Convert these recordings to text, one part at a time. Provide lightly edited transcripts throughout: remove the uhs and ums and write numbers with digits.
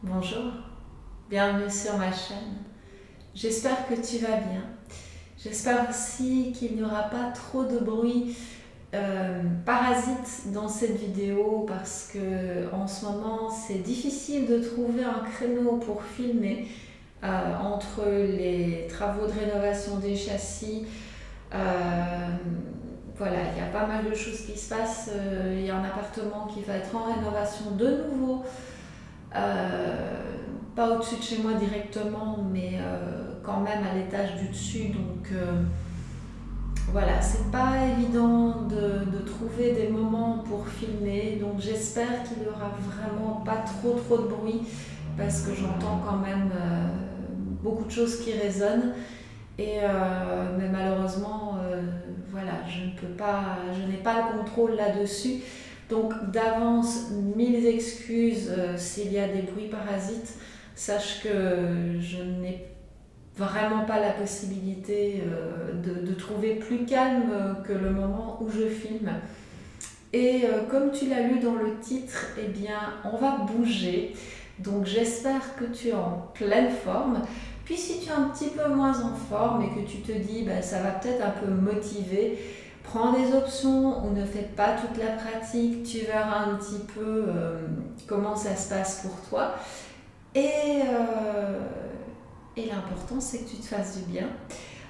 Bonjour, bienvenue sur ma chaîne. J'espère que tu vas bien. J'espère aussi qu'il n'y aura pas trop de bruit parasite dans cette vidéo parce que en ce moment c'est difficile de trouver un créneau pour filmer entre les travaux de rénovation des châssis. Voilà, il y a pas mal de choses qui se passent. Il y a un appartement qui va être en rénovation de nouveau. Pas au-dessus de chez moi directement, mais quand même à l'étage du dessus. Donc voilà, c'est pas évident de trouver des moments pour filmer. Donc j'espère qu'il y aura vraiment pas trop de bruit parce que j'entends quand même beaucoup de choses qui résonnent. Mais malheureusement, voilà, je n'ai pas le contrôle là-dessus. Donc d'avance, mille excuses s'il y a des bruits parasites. Sache que je n'ai vraiment pas la possibilité de trouver plus calme que le moment où je filme. Et comme tu l'as lu dans le titre, eh bien, on va bouger. Donc j'espère que tu es en pleine forme. Puis si tu es un petit peu moins en forme et que tu te dis bah, ça va peut-être un peu motiver, prends des options ou ne fais pas toute la pratique, tu verras un petit peu comment ça se passe pour toi. Et l'important c'est que tu te fasses du bien.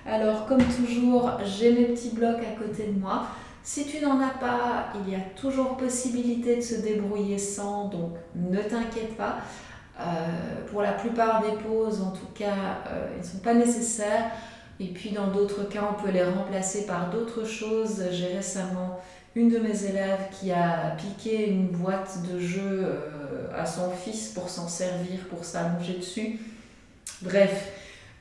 Alors comme toujours, j'ai mes petits blocs à côté de moi. Si tu n'en as pas, il y a toujours possibilité de se débrouiller sans, donc ne t'inquiète pas. Pour la plupart des pauses, en tout cas, ils ne sont pas nécessaires. Et puis dans d'autres cas, on peut les remplacer par d'autres choses. J'ai récemment une de mes élèves qui a piqué une boîte de jeux à son fils pour s'en servir, pour s'allonger dessus. Bref,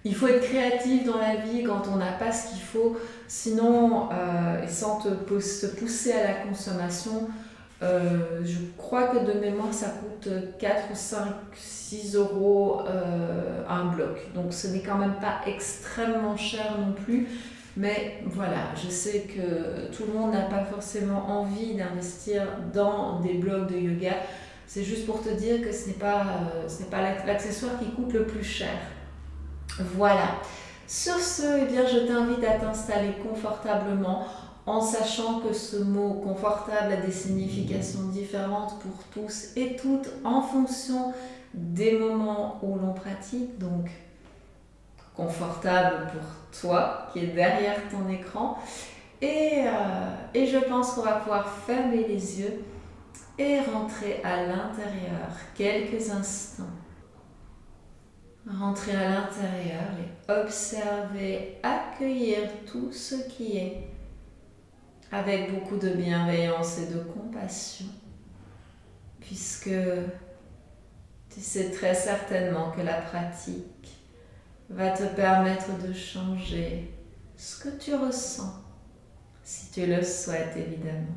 il faut être créatif dans la vie quand on n'a pas ce qu'il faut. Sinon, et sans se pousser à la consommation, je crois que de mémoire ça coûte 4 ou 5, 6 euros un bloc. Donc ce n'est quand même pas extrêmement cher non plus. Mais voilà, je sais que tout le monde n'a pas forcément envie d'investir dans des blocs de yoga. C'est juste pour te dire que ce n'est pas l'accessoire qui coûte le plus cher. Voilà. Sur ce, eh bien, je t'invite à t'installer confortablement en sachant que ce mot confortable a des significations différentes pour tous et toutes en fonction des moments où l'on pratique. Donc, confortable pour toi qui est derrière ton écran. Et je pense qu'on va pouvoir fermer les yeux et rentrer à l'intérieur quelques instants. Rentrer à l'intérieur et observer, accueillir tout ce qui est avec beaucoup de bienveillance et de compassion, puisque tu sais très certainement que la pratique va te permettre de changer ce que tu ressens, si tu le souhaites évidemment.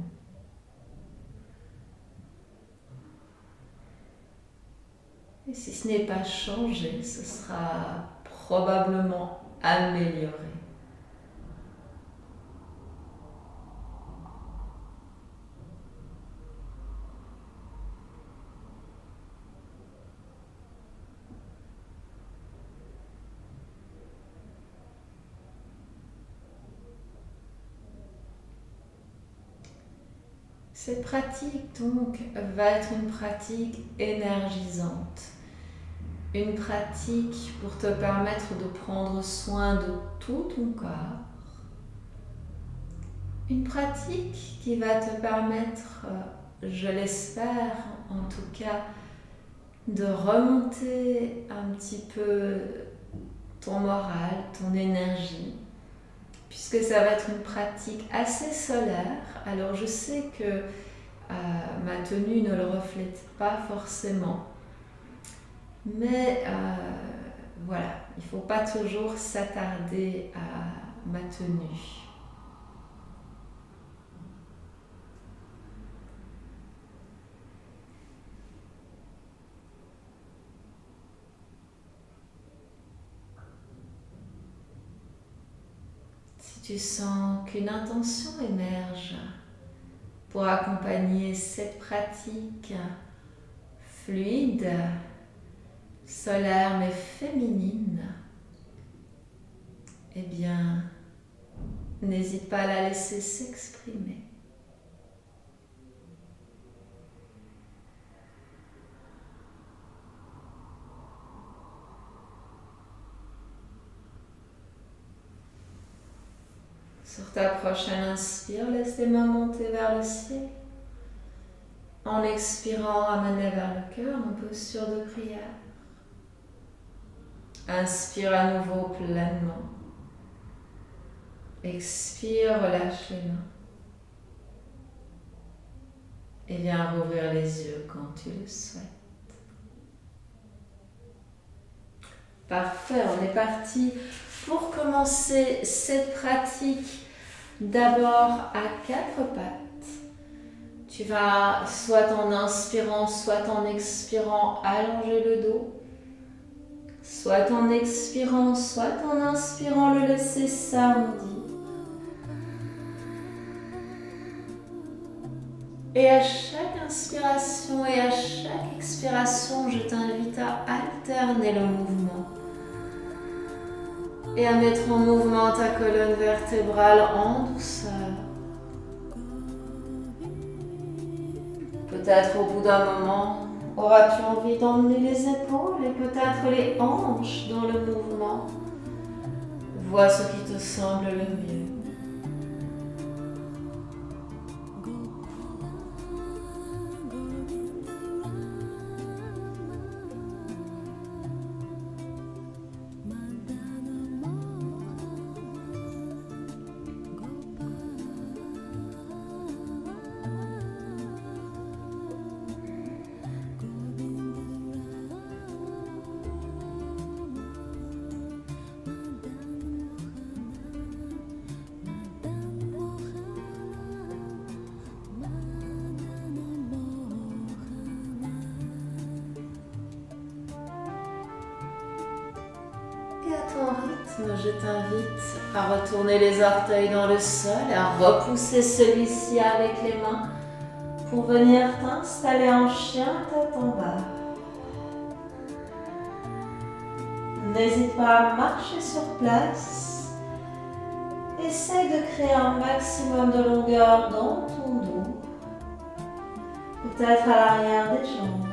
Et si ce n'est pas changé, ce sera probablement amélioré. Cette pratique donc va être une pratique énergisante. Une pratique pour te permettre de prendre soin de tout ton corps. Une pratique qui va te permettre, je l'espère en tout cas, de remonter un petit peu ton moral, ton énergie, puisque ça va être une pratique assez solaire. Alors je sais que ma tenue ne le reflète pas forcément. Mais voilà, il ne faut pas toujours s'attarder à ma tenue. Si tu sens qu'une intention émerge pour accompagner cette pratique fluide, solaire mais féminine, eh bien, n'hésite pas à la laisser s'exprimer. Sur ta prochaine inspire, laisse les mains monter vers le ciel. En expirant, ramène-les vers le cœur en posture de prière. Inspire à nouveau pleinement. Expire, relâche les mains. Et viens rouvrir les yeux quand tu le souhaites. Parfait, on est parti pour commencer cette pratique. D'abord à quatre pattes. Tu vas, soit en inspirant, soit en expirant, allonger le dos. Soit en expirant, soit en inspirant, le laisser s'arrondir. Et à chaque inspiration et à chaque expiration, je t'invite à alterner le mouvement. Et à mettre en mouvement ta colonne vertébrale en douceur. Peut-être au bout d'un moment, auras-tu envie d'emmener les épaules et peut-être les hanches dans le mouvement. Vois ce qui te semble le mieux. Je t'invite à retourner les orteils dans le sol et à repousser celui-ci avec les mains pour venir t'installer en chien tête en bas. N'hésite pas à marcher sur place. Essaye de créer un maximum de longueur dans ton dos, peut-être à l'arrière des jambes.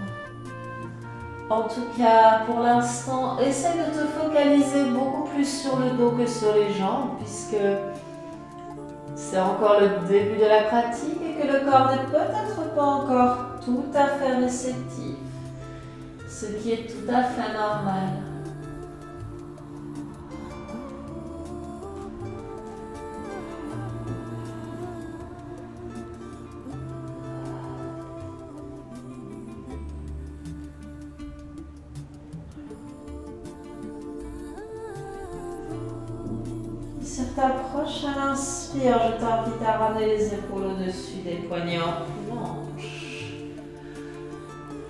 En tout cas, pour l'instant, essaie de te focaliser beaucoup plus sur le dos que sur les jambes, puisque c'est encore le début de la pratique et que le corps n'est peut-être pas encore tout à fait réceptif, ce qui est tout à fait normal. Sur ta prochaine inspire, je t'invite à ramener les épaules au-dessus des poignets en planche.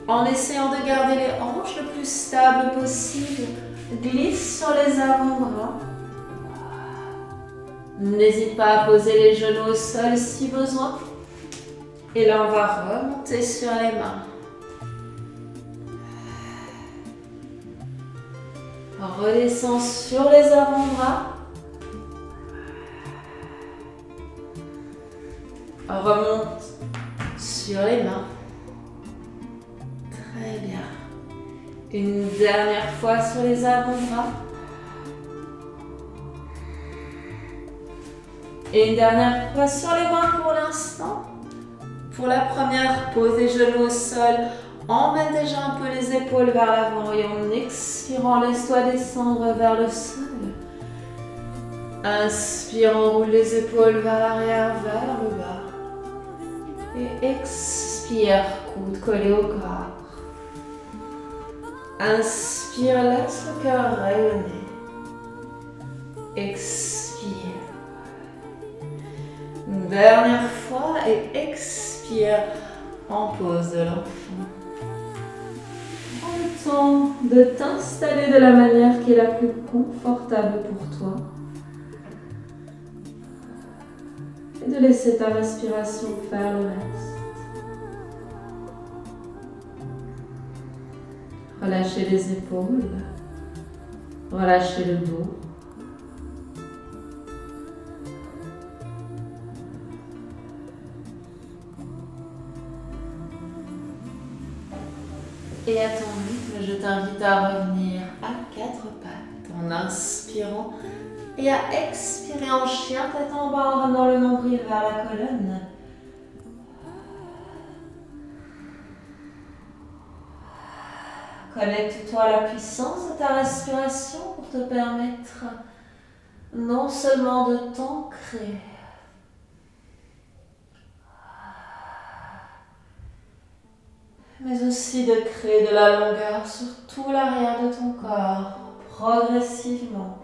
En essayant de garder les hanches le plus stable possible, glisse sur les avant-bras. N'hésite pas à poser les genoux au sol si besoin. Et là, on va remonter sur les mains. Redescends sur les avant-bras. Remonte sur les mains. Très bien. Une dernière fois sur les avant-bras. Et une dernière fois sur les mains pour l'instant. Pour la première, pose les genoux au sol. Emmène déjà un peu les épaules vers l'avant et en expirant, laisse-toi descendre vers le sol. Inspire, enroule les épaules vers l'arrière, vers le bas. Et expire, coude collé au corps. Inspire, laisse le cœur rayonner. Expire. Une dernière fois et expire en pose de l'enfant. Prends le temps de t'installer de la manière qui est la plus confortable pour toi. Et de laisser ta respiration faire le reste. Relâchez les épaules. Relâchez le dos. Et à ton rythme, je t'invite à revenir à quatre pattes en inspirant et à expirer en chien, tête en bas, en ramenant le nombril vers la colonne. Connecte-toi à la puissance de ta respiration pour te permettre non seulement de t'ancrer, mais aussi de créer de la longueur sur tout l'arrière de ton corps, progressivement.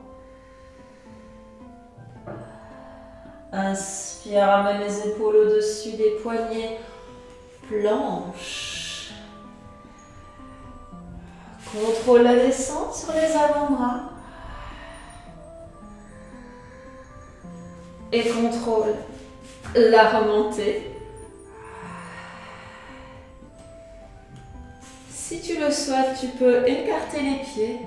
Inspire, ramène les épaules au-dessus des poignets, planche. Contrôle la descente sur les avant-bras. Et contrôle la remontée. Si tu le souhaites, tu peux écarter les pieds.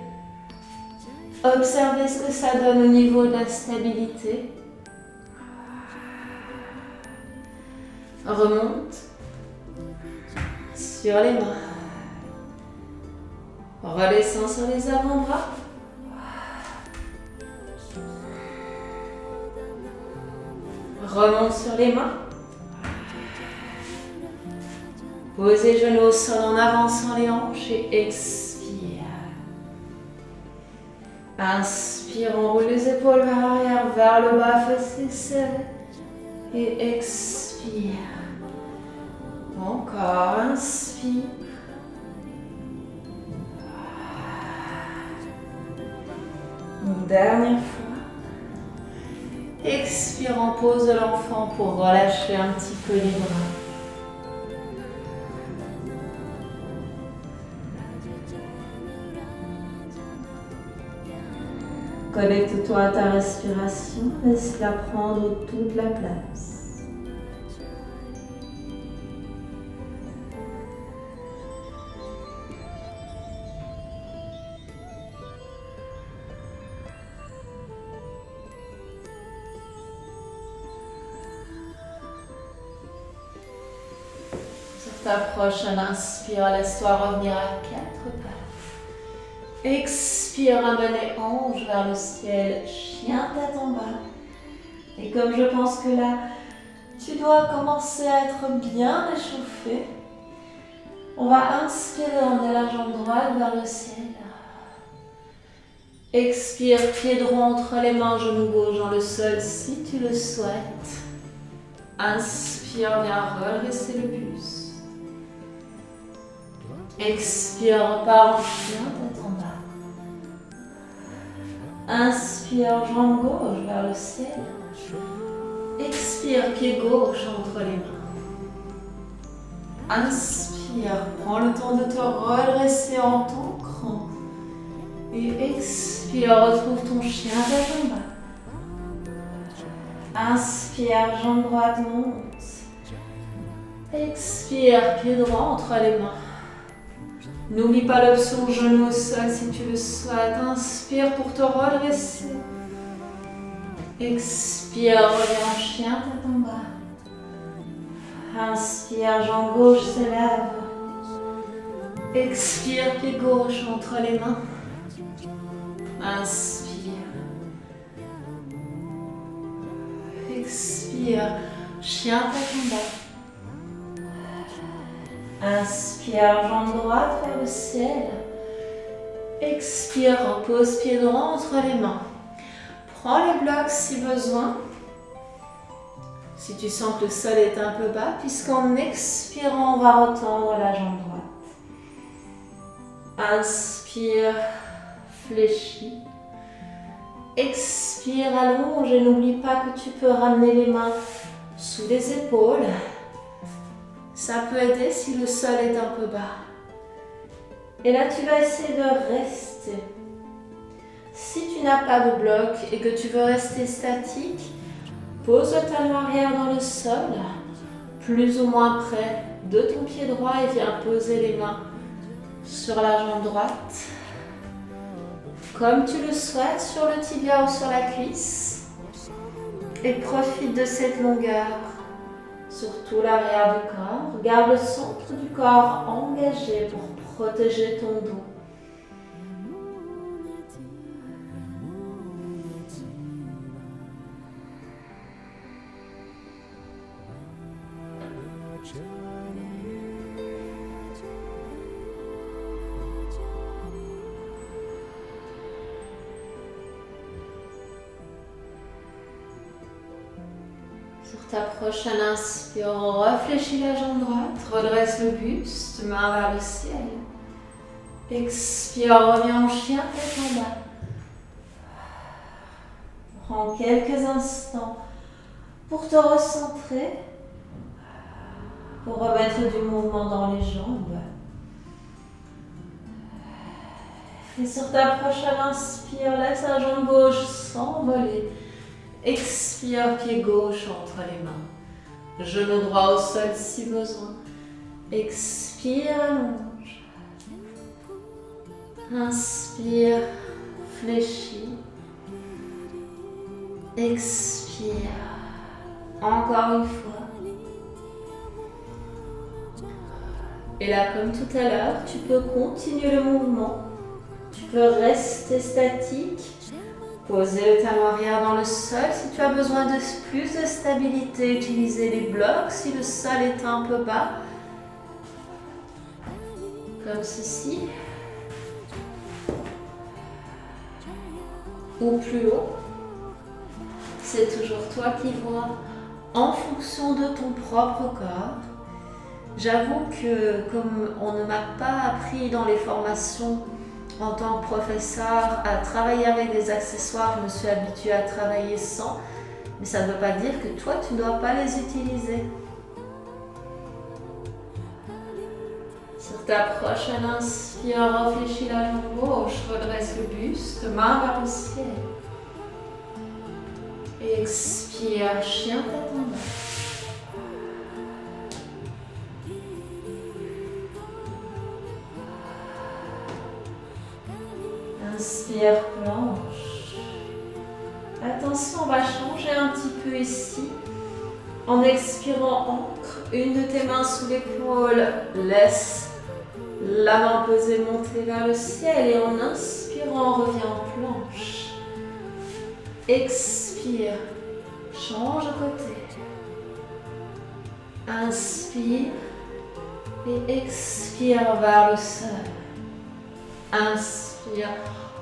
Observer ce que ça donne au niveau de la stabilité. Remonte sur les mains. Redescends sur les avant-bras. Remonte sur les mains. Pose les genoux au sol en avançant les hanches et expire. Inspire, enroule les épaules vers l'arrière, vers le bas, fessiers serrés. Et expire. Encore, inspire. Une dernière fois. Expire en pose de l'enfant pour relâcher un petit peu les bras. Connecte-toi à ta respiration, laisse-la prendre toute la place. Ta prochaine inspire, laisse-toi revenir à quatre pattes. Expire, ramène les hanches vers le ciel, chien tête en bas. Et comme je pense que là, tu dois commencer à être bien échauffé, on va inspirer, emmener la jambe droite vers le ciel. Expire, pied droit entre les mains, genou gauche dans le sol si tu le souhaites. Inspire, viens redresser le buste. Expire, repars en chien, tête en bas. Inspire, jambe gauche vers le ciel. Expire, pied gauche entre les mains. Inspire, prends le temps de te redresser en t'ancrant. Et expire, retrouve ton chien, tête en bas. Inspire, jambe droite monte. Expire, pied droit entre les mains. N'oublie pas l'option genou au sol si tu le souhaites. Inspire pour te redresser. Expire, reviens en chien, tête en bas. Inspire, jambe gauche s'élève. Expire, pied gauche entre les mains. Inspire. Expire, chien, tête en bas. Inspire, jambe droite vers le ciel. Expire, repose pied droit entre les mains. Prends les blocs si besoin. Si tu sens que le sol est un peu bas, puisqu'en expirant, on va retendre la jambe droite. Inspire, fléchis. Expire, allonge et n'oublie pas que tu peux ramener les mains sous les épaules. Ça peut aider si le sol est un peu bas. Et là, tu vas essayer de rester. Si tu n'as pas de bloc et que tu veux rester statique, pose le talon arrière dans le sol, plus ou moins près de ton pied droit et viens poser les mains sur la jambe droite. Comme tu le souhaites, sur le tibia ou sur la cuisse. Et profite de cette longueur sur tout l'arrière du corps. Garde le centre du corps engagé pour protéger ton dos. Sur ta prochaine inspire, réfléchis la jambe droite, redresse le buste, main vers le ciel. Expire, reviens en chien, tête en bas. Prends quelques instants pour te recentrer, pour remettre du mouvement dans les jambes. Et sur ta prochaine inspire, laisse la jambe gauche s'envoler. Expire, pied gauche entre les mains. Genou droit au sol si besoin. Expire, allonge. Inspire, fléchis. Expire. Encore une fois. Et là, comme tout à l'heure, tu peux continuer le mouvement. Tu peux rester statique. Poser le talon arrière dans le sol. Si tu as besoin de plus de stabilité, utilisez les blocs. Si le sol est un peu bas, comme ceci. Ou plus haut. C'est toujours toi qui vois en fonction de ton propre corps. J'avoue que comme on ne m'a pas appris dans les formations en tant que professeur à travailler avec des accessoires, je me suis habituée à travailler sans, mais ça ne veut pas dire que toi tu ne dois pas les utiliser. Sur ta prochaine inspire, réfléchis la jambe gauche, redresse le buste, main vers le ciel. Et expire, chien tête en bas. Inspire, planche. Attention, on va changer un petit peu ici. En expirant, ancre une de tes mains sous l'épaule. Laisse la main posée monter vers le ciel. Et en inspirant, reviens en planche. Expire. Change de côté. Inspire. Et expire vers le sol. Inspire.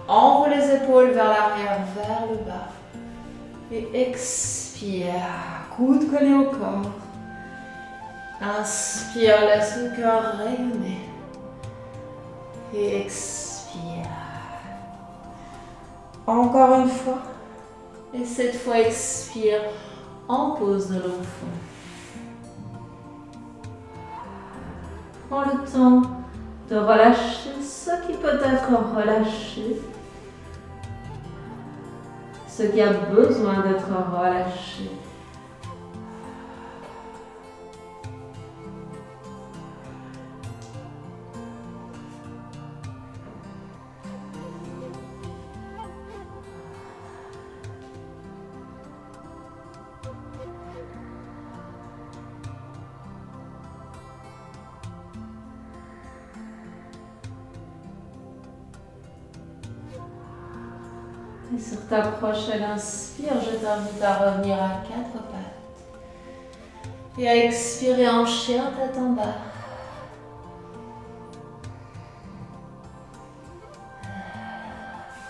Enroule les épaules vers l'arrière, vers le bas. Et expire. Coude collé au corps. Inspire, laisse le cœur rayonner. Et expire. Encore une fois. Et cette fois, expire en pose de l'enfant. Prends le temps de relâcher ce qui peut être relâché. Ce qui a besoin d'être relâché. Et sur ta prochaine inspire, je t'invite à revenir à quatre pattes. Et à expirer en chien, tête en bas.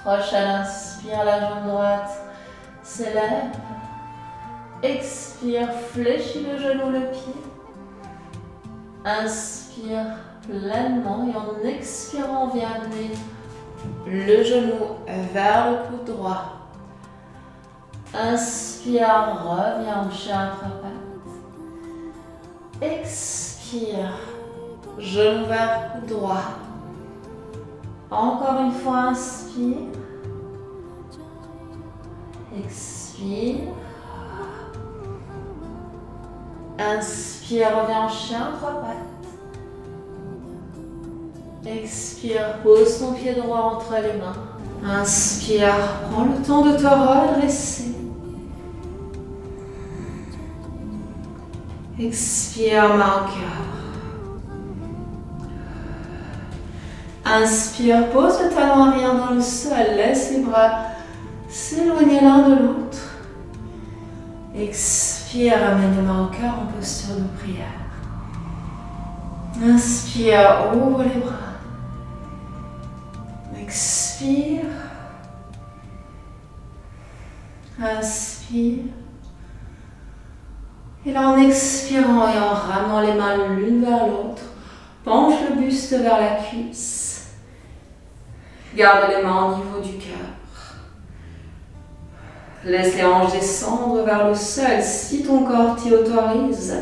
Prochaine inspire, la jambe droite s'élève. Expire, fléchis le genou, le pied. Inspire pleinement et en expirant, viens amener le genou vers le coude droit. Inspire, reviens en chien entre pattes. Expire, genou vers coude droit. Encore une fois, inspire. Expire. Inspire, reviens en chien entre pattes. Expire, pose ton pied droit entre les mains. Inspire, prends le temps de te redresser. Expire, main au cœur. Inspire, pose le talon arrière dans le sol, laisse les bras s'éloigner l'un de l'autre. Expire, amène les mains au cœur en posture de prière. Inspire, ouvre les bras. Expire. Inspire. Et là, en expirant et en ramenant les mains l'une vers l'autre, penche le buste vers la cuisse. Garde les mains au niveau du cœur. Laisse les hanches descendre vers le sol si ton corps t'y autorise.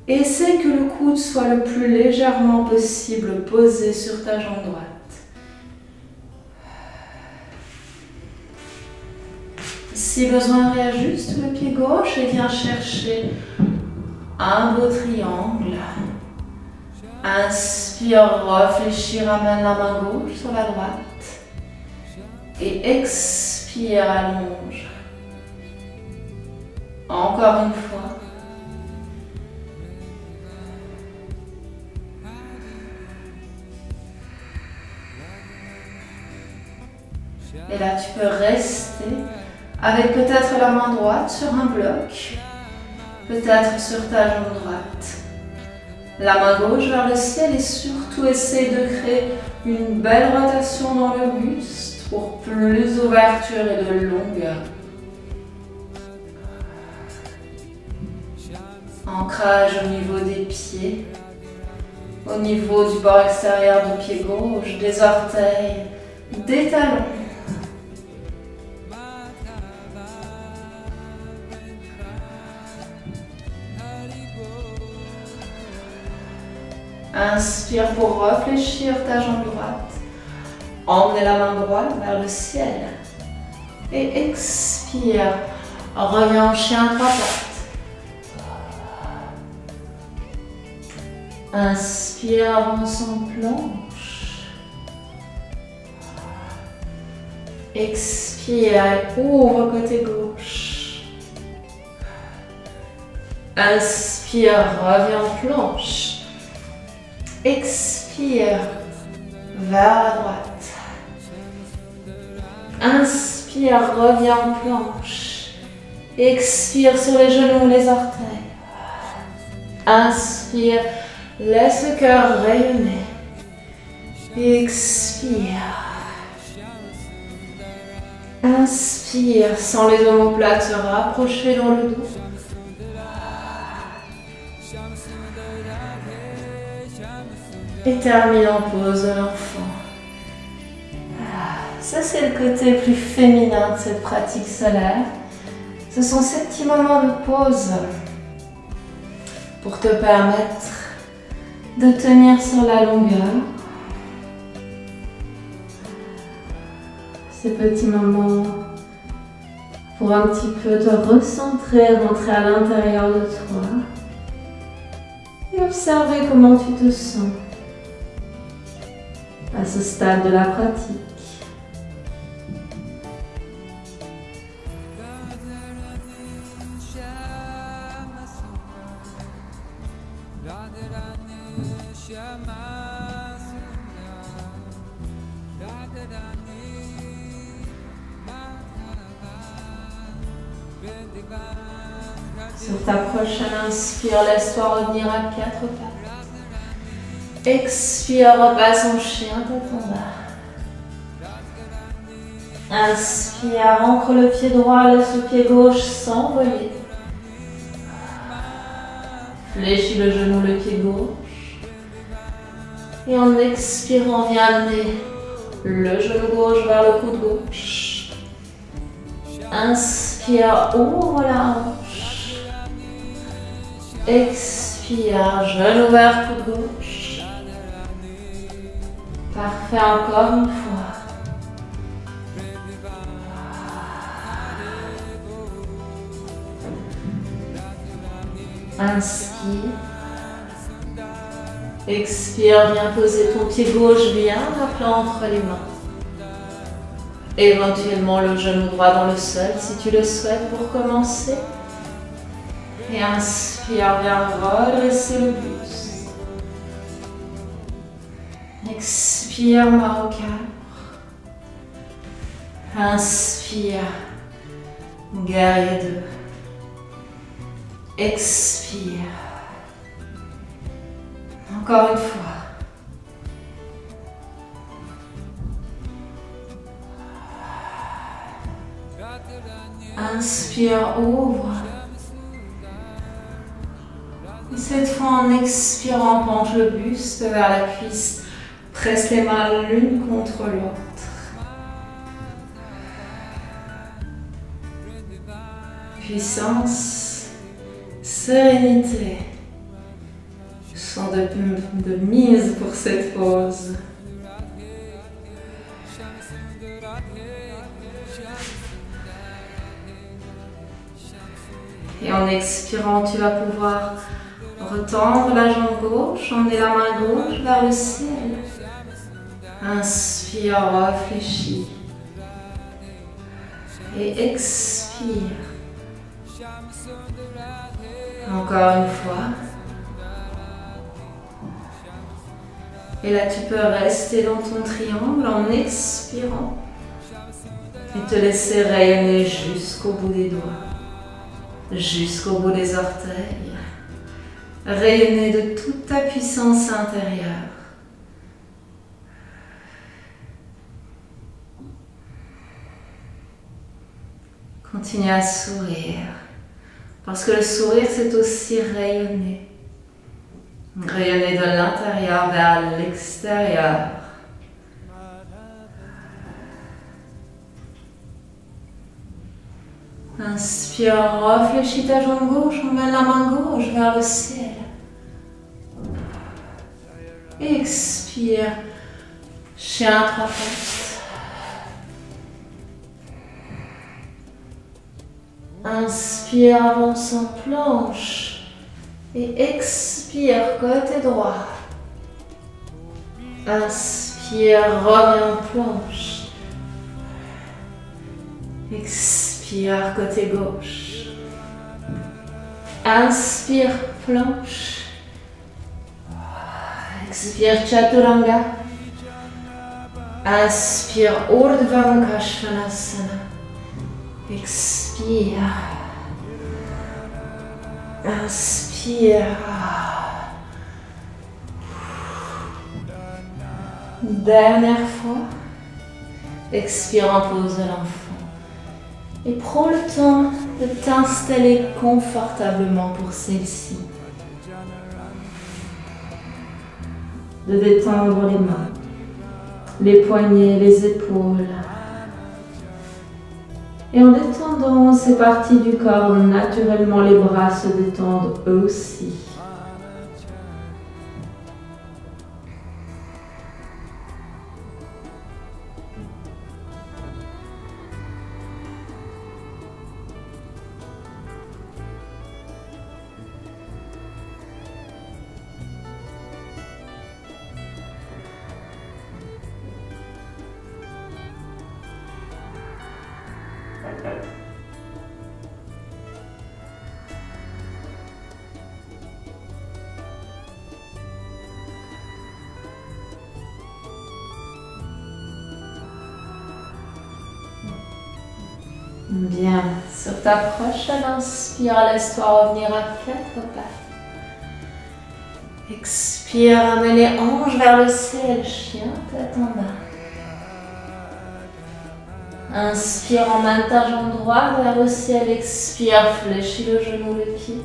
Essaie que le coude soit le plus légèrement possible posé sur ta jambe droite. Si besoin, réajuste le pied gauche et viens chercher un beau triangle. Inspire, réfléchis, ramène la main gauche sur la droite. Et expire, allonge. Encore une fois. Et là, tu peux rester avec peut-être la main droite sur un bloc, peut-être sur ta jambe droite. La main gauche vers le ciel et surtout essaye de créer une belle rotation dans le buste pour plus d'ouverture et de longueur. Ancrage au niveau des pieds, au niveau du bord extérieur du pied gauche, des orteils, des talons. Inspire pour réfléchir ta jambe droite. Emmenez la main droite vers le ciel. Et expire. Reviens en chien trois pattes. Inspire, avance en planche. Expire et ouvre côté gauche. Inspire, reviens en planche. Expire vers la droite. Inspire, reviens en planche. Expire sur les genoux, les orteils. Inspire, laisse le cœur rayonner. Expire. Inspire, sens les omoplates se rapprocher dans le dos. Et termine en pose de l'enfant. Ça, c'est le côté plus féminin de cette pratique solaire. Ce sont ces petits moments de pause pour te permettre de tenir sur la longueur. Ces petits moments pour un petit peu te recentrer, rentrer à l'intérieur de toi et observer comment tu te sens à ce stade de la pratique. Sur ta prochaine inspire, laisse-toi revenir à quatre pattes. Expire, repasse en chien tête en bas. Inspire, ancre le pied droit, laisse le pied gauche s'envoler. Fléchis le genou, le pied gauche. Et en expirant, viens amener le genou gauche vers le coude gauche. Inspire, ouvre la hanche. Expire, genou vers coude gauche. Parfait, encore une fois. Inspire. Expire, viens poser ton pied gauche bien à plat entre les mains. Éventuellement le genou droit dans le sol si tu le souhaites pour commencer. Et inspire, viens redresser le buste. Expire, main au calme. Inspire, guerrier 2. Expire. Encore une fois. Inspire, ouvre. Et cette fois, en expirant, penche le buste vers la cuisse. Presse les mains l'une contre l'autre. Puissance, sérénité sont de mise pour cette pause. Et en expirant, tu vas pouvoir retendre la jambe gauche, emmener la main gauche vers le ciel. Inspire, réfléchis. Et expire. Encore une fois. Et là, tu peux rester dans ton triangle en expirant. Et te laisser rayonner jusqu'au bout des doigts. Jusqu'au bout des orteils. Rayonner de toute ta puissance intérieure. Continue à sourire. Parce que le sourire, c'est aussi rayonner. Rayonner de l'intérieur vers l'extérieur. Inspire, réfléchis ta jambe gauche, emmène la main gauche vers le ciel. Expire, chien 3 pattes. Inspire, avance en planche. Et expire, côté droit. Inspire, reviens en planche. Expire, côté gauche. Inspire, planche. Expire, chaturanga. Inspire, urdhva mukha svanasana. Expire. Inspire. Dernière fois. Expire en pose de l'enfant. Et prends le temps de t'installer confortablement pour celle-ci. De détendre les mains, les poignets, les épaules. Et en détendant ces parties du corps, naturellement les bras se détendent eux aussi. Bien, sur ta prochaine inspire, laisse-toi revenir à 4 pattes. Expire, amène les hanches vers le ciel, chien, tête en bas. Inspire, emmène ta jambe droite vers le ciel, expire, fléchis le genou, le pied.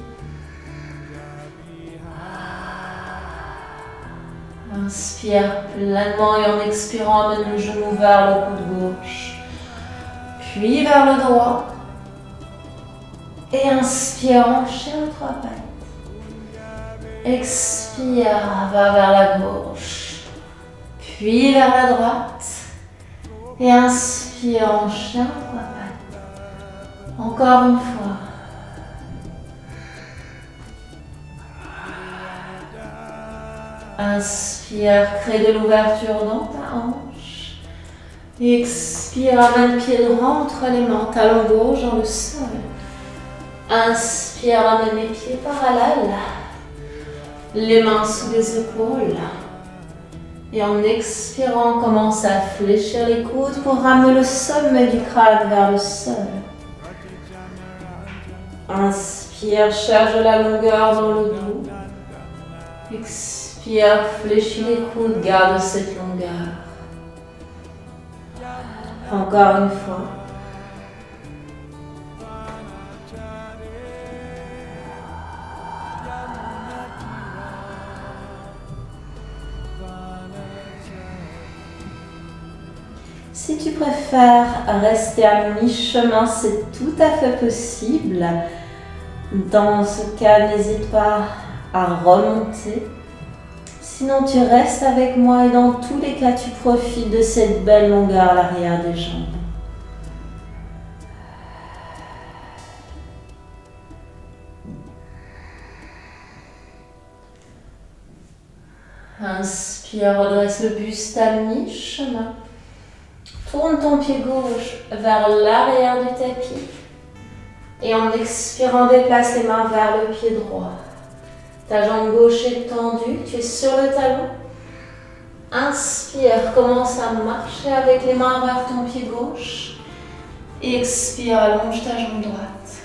Inspire pleinement et en expirant, amène le genou vers le coude gauche. Puis vers le droit. Et inspire en chien 3 pattes. Expire, va vers la gauche. Puis vers la droite. Et inspire en chien 3 pattes. Encore une fois. Inspire, crée de l'ouverture dans ta hanche. Expire, amène le pied droit entre les mains, talon gauche dans le sol. Inspire, amène les pieds parallèles. Les mains sous les épaules. Et en expirant, commence à fléchir les coudes pour ramener le sommet du crâne vers le sol. Inspire, cherche de la longueur dans le dos. Expire, fléchis les coudes, garde cette longueur. Encore une fois. Si tu préfères rester à mi-chemin, c'est tout à fait possible. Dans ce cas, n'hésite pas à remonter. Sinon, tu restes avec moi et dans tous les cas, tu profites de cette belle longueur à l'arrière des jambes. Inspire, redresse le buste à mi-chemin. Tourne ton pied gauche vers l'arrière du tapis. Et en expirant, déplace les mains vers le pied droit. Ta jambe gauche est tendue, tu es sur le talon. Inspire, commence à marcher avec les mains vers ton pied gauche. Expire, allonge ta jambe droite.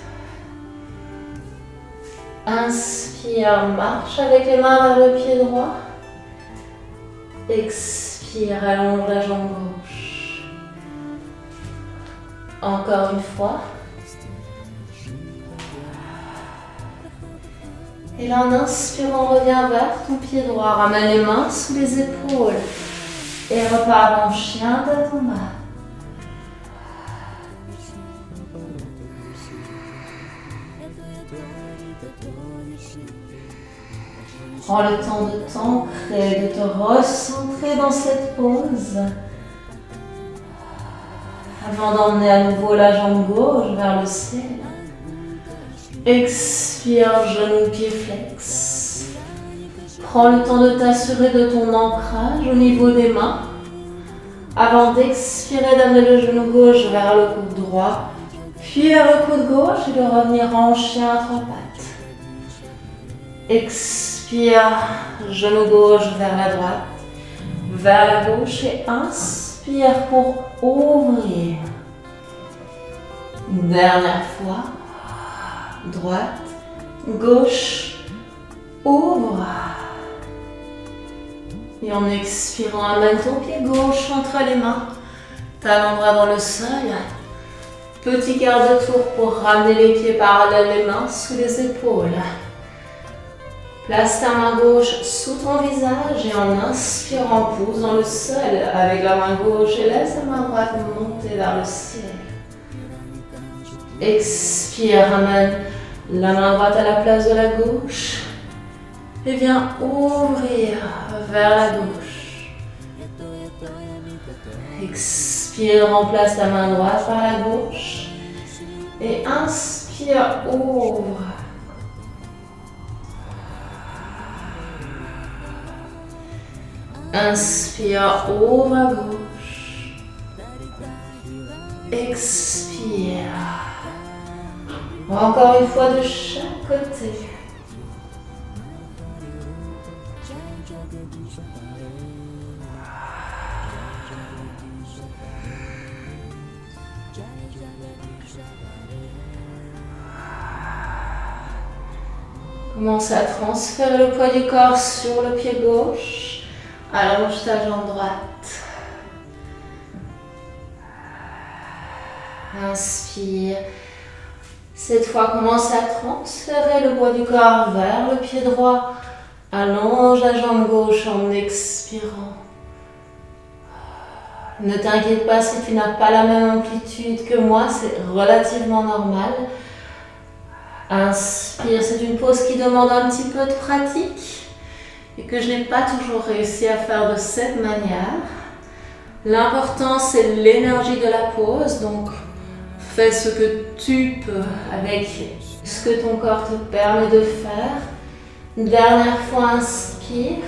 Inspire, marche avec les mains vers le pied droit. Expire, allonge la jambe gauche. Encore une fois. Et là, en inspirant, reviens vers ton pied droit. Ramène les mains sous les épaules. Et repars en chien de ton bas. Prends le temps de t'ancrer, de te recentrer dans cette pose. Avant d'emmener à nouveau la jambe gauche vers le ciel. Expire, genou, pied flex. Prends le temps de t'assurer de ton ancrage au niveau des mains. Avant d'expirer, d'amener le genou gauche vers le coude droit. Puis vers le coude gauche et de revenir en chien à trois pattes. Expire, genou gauche vers la droite. Vers la gauche et inspire pour ouvrir. Une dernière fois. Droite, gauche, ouvre. Et en expirant, amène ton pied gauche entre les mains. Talon droit dans le sol. Petit quart de tour pour ramener les pieds parallèles, les mains sous les épaules. Place ta main gauche sous ton visage et en inspirant, pousse dans le sol avec la main gauche et laisse la main droite monter vers le ciel. Expire, ramène la main droite à la place de la gauche et viens ouvrir vers la gauche. Expire, remplace la main droite par la gauche et inspire, ouvre. Inspire, ouvre à gauche. Expire. Encore une fois de chaque côté. Commence à transférer le poids du corps sur le pied gauche. Allonge ta jambe droite. Inspire. Cette fois, commence à transférer le poids du corps vers le pied droit. Allonge la jambe gauche en expirant. Ne t'inquiète pas si tu n'as pas la même amplitude que moi, c'est relativement normal. Inspire, c'est une pause qui demande un petit peu de pratique et que je n'ai pas toujours réussi à faire de cette manière. L'important, c'est l'énergie de la pause, donc fais ce que tu peux avec ce que ton corps te permet de faire. Dernière fois, inspire.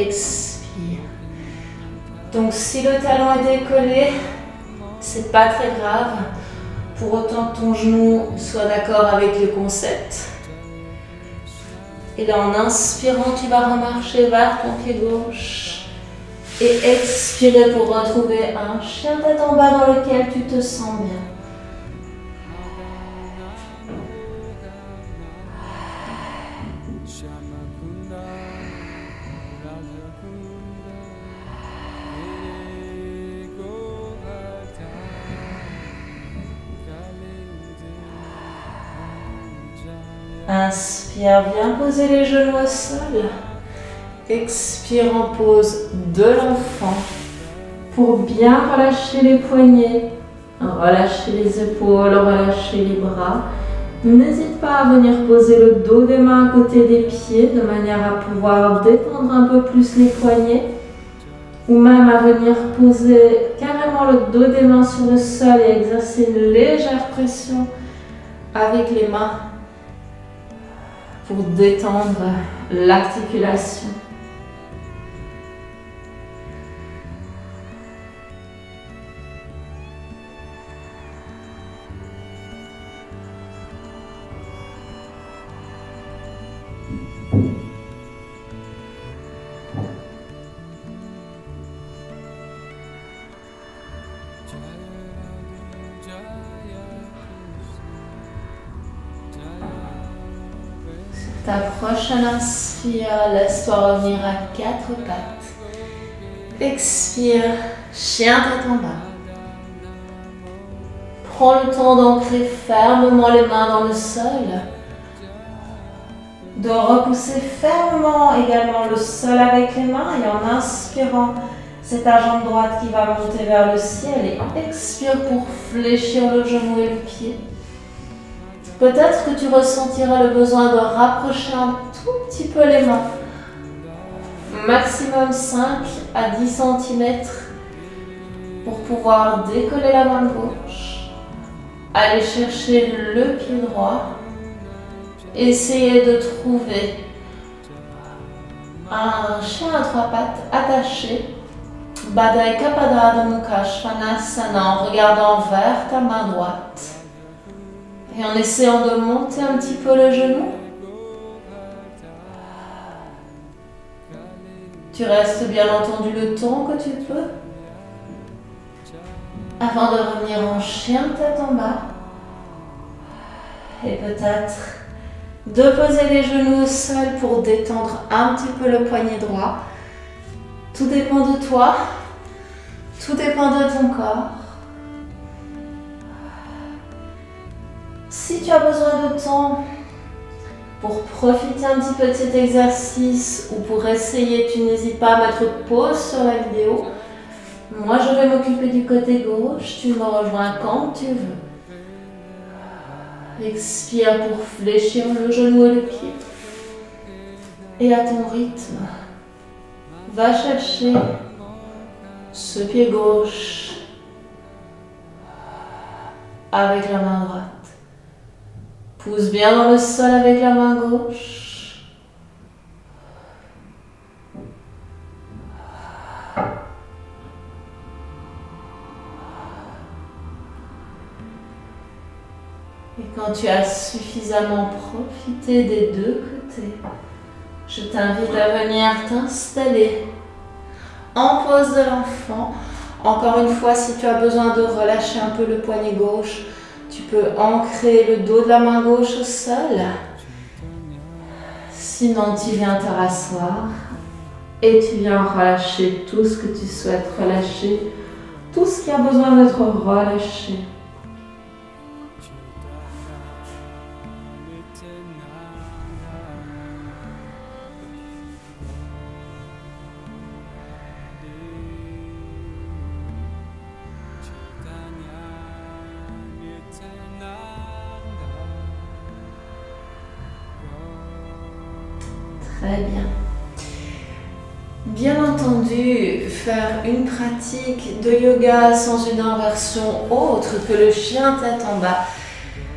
expire. Donc si le talon est décollé, c'est pas très grave, pour autant que ton genou soit d'accord avec le concept. Et là, en inspirant, tu vas remarcher vers ton pied gauche et expirer pour retrouver un chien tête en bas dans lequel tu te sens bien. Inspire, viens poser les genoux au sol. Expire en pose de l'enfant pour bien relâcher les poignets, relâcher les épaules, relâcher les bras. N'hésite pas à venir poser le dos des mains à côté des pieds de manière à pouvoir détendre un peu plus les poignets ou même à venir poser carrément le dos des mains sur le sol et exercer une légère pression avec les mains pour détendre l'articulation. Ta prochaine inspire, laisse-toi revenir à 4 pattes. Expire, chien tête en bas. Prends le temps d'ancrer fermement les mains dans le sol. De repousser fermement également le sol avec les mains et en inspirant, c'est ta jambe droite qui va monter vers le ciel et expire pour fléchir le genou et le pied. Peut-être que tu ressentiras le besoin de rapprocher un tout petit peu les mains. Maximum 5 à 10 cm pour pouvoir décoller la main gauche. Aller chercher le pied droit. Essayez de trouver un chien à 3 pattes attaché. Baddha Ekapada Adho Mukha Svanasana en regardant vers ta main droite. Et en essayant de monter un petit peu le genou, tu restes bien entendu le temps que tu peux, avant de revenir en chien tête en bas. Et peut-être de poser les genoux au sol pour détendre un petit peu le poignet droit. Tout dépend de toi, tout dépend de ton corps. Si tu as besoin de temps pour profiter un petit peu de cet exercice ou pour essayer, tu n'hésites pas à mettre pause sur la vidéo. Moi, je vais m'occuper du côté gauche. Tu me rejoins quand tu veux. Expire pour fléchir le genou et le pied. Et à ton rythme, va chercher ce pied gauche avec la main droite. Pousse bien dans le sol avec la main gauche. Et quand tu as suffisamment profité des deux côtés, je t'invite à venir t'installer en pose de l'enfant. Encore une fois, si tu as besoin de relâcher un peu le poignet gauche, tu peux ancrer le dos de la main gauche au sol. Sinon, tu viens te rasseoir et tu viens relâcher tout ce que tu souhaites relâcher, tout ce qui a besoin d'être relâché. Très bien. Bien entendu, faire une pratique de yoga sans une inversion autre que le chien tête en bas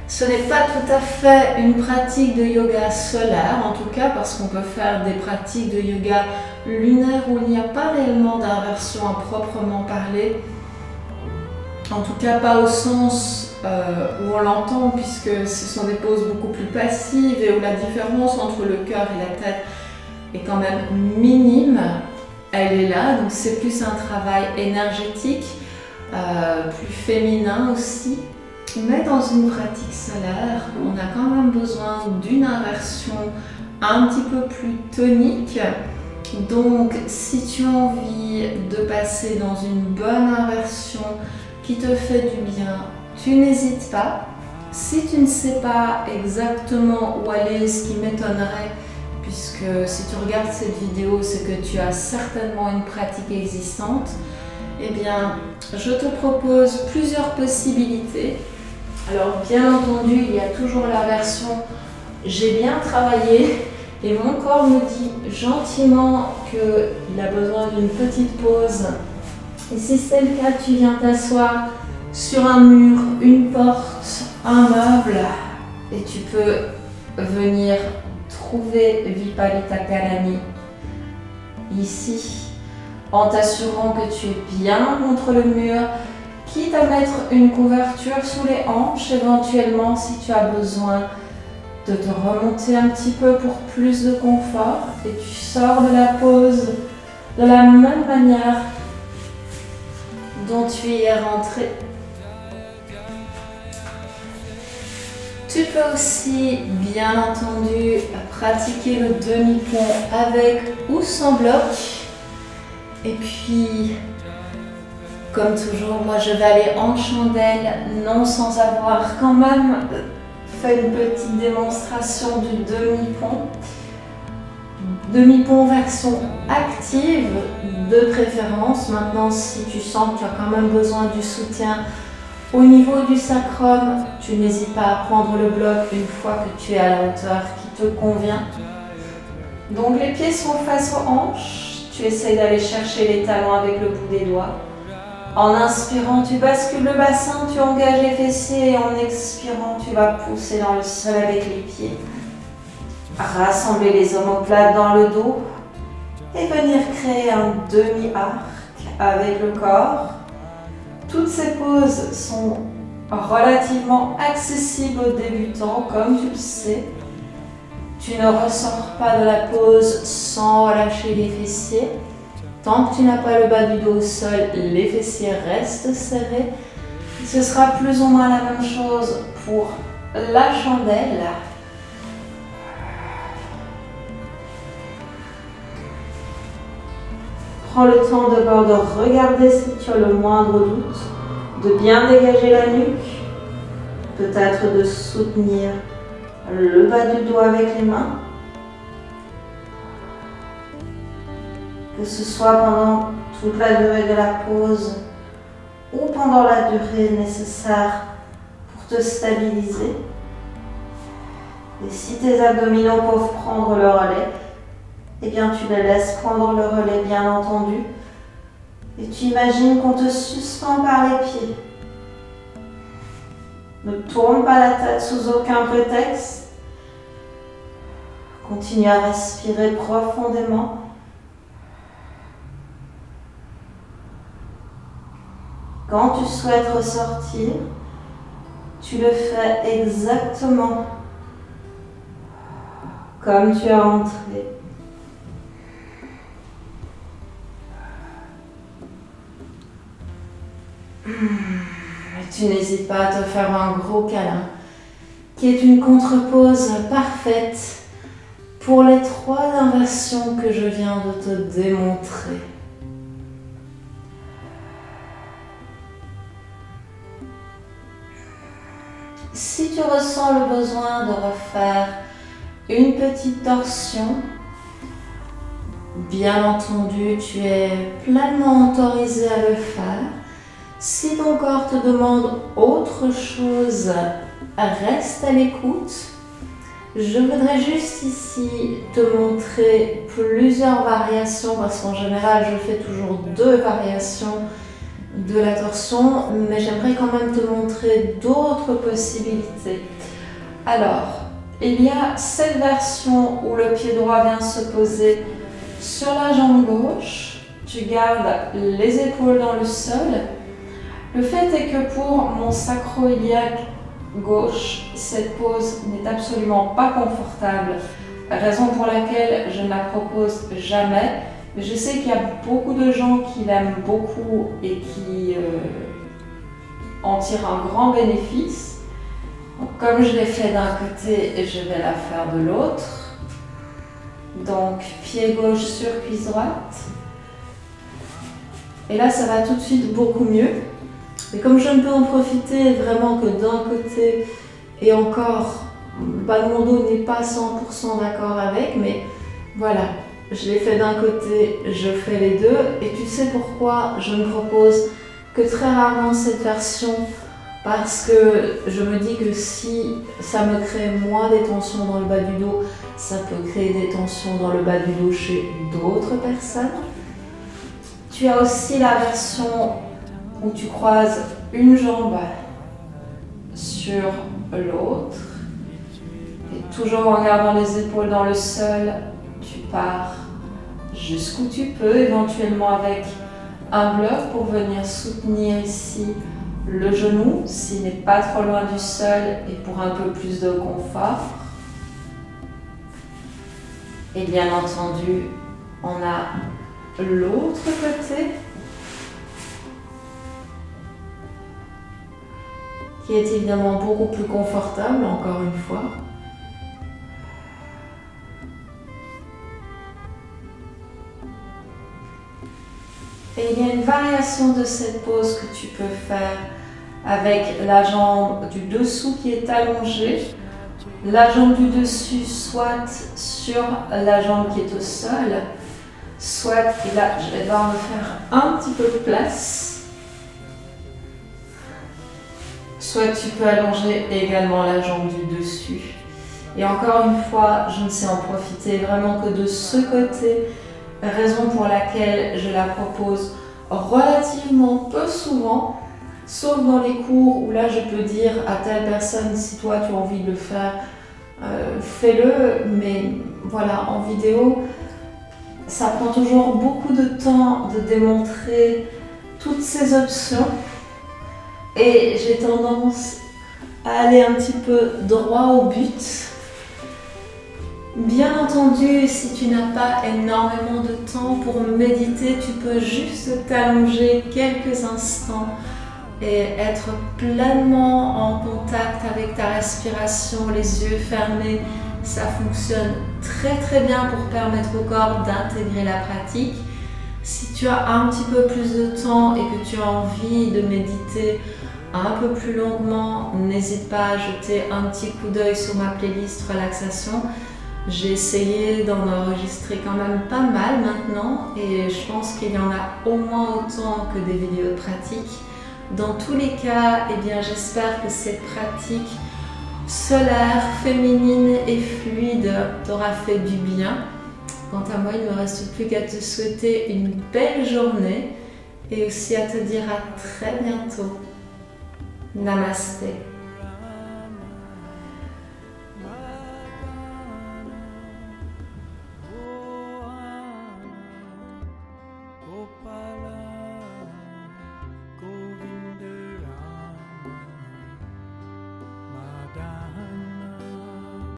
Ce n'est pas tout à fait une pratique de yoga solaire, en tout cas parce qu'on peut faire des pratiques de yoga lunaire où il n'y a pas réellement d'inversion à proprement parler. En tout cas pas au sens où on l'entend, puisque ce sont des poses beaucoup plus passives et où la différence entre le cœur et la tête est quand même minime. Elle est là, donc c'est plus un travail énergétique, plus féminin aussi. Mais dans une pratique solaire, on a quand même besoin d'une inversion un petit peu plus tonique. Donc, si tu as envie de passer dans une bonne inversion qui te fait du bien, tu n'hésites pas. Si tu ne sais pas exactement où aller, ce qui m'étonnerait, puisque si tu regardes cette vidéo, c'est que tu as certainement une pratique existante, eh bien, je te propose plusieurs possibilités. Alors, bien entendu, il y a toujours la version « j'ai bien travaillé » et mon corps me dit gentiment qu'il a besoin d'une petite pause. Et si c'est le cas, tu viens t'asseoir sur un mur, une porte, un meuble et tu peux venir trouver Vipalita Karani ici en t'assurant que tu es bien contre le mur, quitte à mettre une couverture sous les hanches éventuellement si tu as besoin de te remonter un petit peu pour plus de confort, et tu sors de la pose de la même manière dont tu y es rentré. Tu peux aussi, bien entendu, pratiquer le demi-pont avec ou sans bloc. Et puis, comme toujours, moi je vais aller en chandelle, non sans avoir quand même fait une petite démonstration du demi-pont. Demi-pont version active de préférence. Maintenant, si tu sens que tu as quand même besoin du soutien au niveau du sacrum, tu n'hésites pas à prendre le bloc une fois que tu es à la hauteur qui te convient. Donc les pieds sont face aux hanches. Tu essaies d'aller chercher les talons avec le bout des doigts. En inspirant, tu bascules le bassin, tu engages les fessiers et en expirant, tu vas pousser dans le sol avec les pieds. Rassembler les omoplates dans le dos et venir créer un demi-arc avec le corps. Toutes ces poses sont relativement accessibles aux débutants, comme tu le sais. Tu ne ressors pas de la pose sans relâcher les fessiers. Tant que tu n'as pas le bas du dos au sol, les fessiers restent serrés. Ce sera plus ou moins la même chose pour la chandelle. Prends le temps d'abord de regarder si tu as le moindre doute, de bien dégager la nuque, peut-être de soutenir le bas du dos avec les mains. Que ce soit pendant toute la durée de la pause ou pendant la durée nécessaire pour te stabiliser. Et si tes abdominaux peuvent prendre le relais, eh bien tu les laisses prendre le relais bien entendu. Et tu imagines qu'on te suspend par les pieds. Ne tourne pas la tête sous aucun prétexte. Continue à respirer profondément. Quand tu souhaites ressortir, tu le fais exactement comme tu es entré. Tu n'hésites pas à te faire un gros câlin, qui est une contre-pose parfaite pour les 3 inversions que je viens de te démontrer. Si tu ressens le besoin de refaire une petite torsion, bien entendu, tu es pleinement autorisé à le faire. Si ton corps te demande autre chose, reste à l'écoute. Je voudrais juste ici te montrer plusieurs variations parce qu'en général, je fais toujours 2 variations de la torsion, mais j'aimerais quand même te montrer d'autres possibilités. Alors, il y a cette version où le pied droit vient se poser sur la jambe gauche. Tu gardes les épaules dans le sol. Le fait est que pour mon sacro-iliaque gauche, cette pose n'est absolument pas confortable, raison pour laquelle je ne la propose jamais. Je sais qu'il y a beaucoup de gens qui l'aiment beaucoup et qui en tirent un grand bénéfice. Donc, comme je l'ai fait d'un côté, je vais la faire de l'autre. Donc pied gauche sur cuisse droite. Et là, ça va tout de suite beaucoup mieux. Et comme je ne peux en profiter vraiment que d'un côté, et encore, le bas de mon dos n'est pas 100% d'accord avec, mais voilà, je l'ai fait d'un côté, je fais les deux. Et tu sais pourquoi je ne propose que très rarement cette version? Parce que je me dis que si ça me crée moins des tensions dans le bas du dos, ça peut créer des tensions dans le bas du dos chez d'autres personnes. Tu as aussi la version où tu croises une jambe sur l'autre. Et toujours en gardant les épaules dans le sol, tu pars jusqu'où tu peux, éventuellement avec un bloc pour venir soutenir ici le genou, s'il n'est pas trop loin du sol et pour un peu plus de confort. Et bien entendu, on a l'autre côté qui est évidemment beaucoup plus confortable, encore une fois. Et il y a une variation de cette pose que tu peux faire avec la jambe du dessous qui est allongée, la jambe du dessus soit sur la jambe qui est au sol, soit, et là je vais devoir me faire un petit peu de place, soit tu peux allonger également la jambe du dessus. Et encore une fois, je ne sais en profiter vraiment que de ce côté, raison pour laquelle je la propose relativement peu souvent, sauf dans les cours où là je peux dire à telle personne, si toi tu as envie de le faire, fais-le, mais voilà, en vidéo, ça prend toujours beaucoup de temps de démontrer toutes ces options et j'ai tendance à aller un petit peu droit au but. Bien entendu, si tu n'as pas énormément de temps pour méditer, tu peux juste t'allonger quelques instants et être pleinement en contact avec ta respiration, les yeux fermés. Ça fonctionne très bien pour permettre au corps d'intégrer la pratique. Si tu as un petit peu plus de temps et que tu as envie de méditer un peu plus longuement, n'hésite pas à jeter un petit coup d'œil sur ma playlist relaxation. J'ai essayé d'en enregistrer quand même pas mal maintenant et je pense qu'il y en a au moins autant que des vidéos de pratique. Dans tous les cas, eh bien, j'espère que cette pratique solaire, féminine et fluide t'aura fait du bien. Quant à moi, il ne me reste plus qu'à te souhaiter une belle journée et aussi à te dire à très bientôt. Namasté.